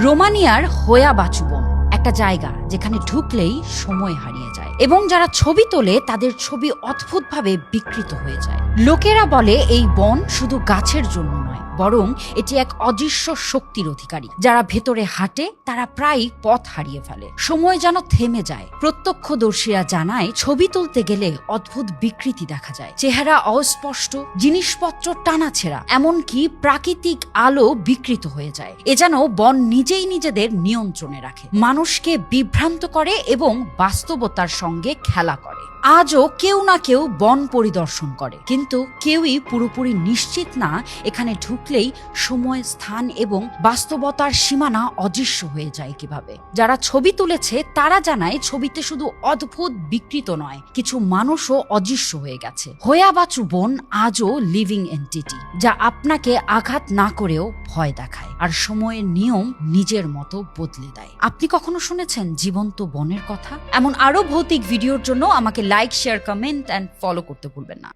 রোমানিয়ার হোয়াবাচু বন একটা জায়গা যেখানে ঢুকলেই সময় হারিয়ে যায় এবং যারা ছবি তোলে তাদের ছবি অদ্ভুতভাবে বিকৃত হয়ে যায়। লোকেরা বলে এই বন শুধু গাছের জন্য নয়, বরং এটি এক অদৃশ্য শক্তির অধিকারী। যারা ভেতরে হাঁটে তারা প্রায় পথ হারিয়ে ফেলে, সময় যেন থেমে যায়। প্রত্যক্ষদর্শীরা জানায় ছবি তুলতে গেলে অদ্ভুত বিকৃতি দেখা যায়, চেহারা অস্পষ্ট, জিনিসপত্র টানাছেঁড়া, এমনকি প্রাকৃতিক আলো বিকৃত হয়ে যায়। এ যেন বন নিজেই নিজেদের নিয়ন্ত্রণে রাখে, মানুষকে বিভ্রান্ত করে এবং বাস্তবতার সঙ্গে খেলা করে। আজও কেউ না কেউ বন পরিদর্শন করে, কিন্তু কেউই পুরোপুরি নিশ্চিত না এখানে ঢুকলেই সময়, স্থান এবং বাস্তবতার সীমানা অদৃশ্য হয়ে যায় কিভাবে। যারা ছবি তুলেছে তারা জানায় ছবিতে শুধু অদ্ভুত বিকৃত নয়, কিছু মানুষও অদৃশ্য হয়ে গেছে। হোয়াবাচু বন আজও লিভিং এন্টিটি, যা আপনাকে আঘাত না করেও ভয় দেখায় আর সময়ের নিয়ম নিজের মতো বদলে দেয়। আপনি কখনো শুনেছেন জীবন্ত বনের কথা? এমন আরো ভৌতিক ভিডিওর জন্য আমাকে like, share, comment and follow করতে ভুলবেন না।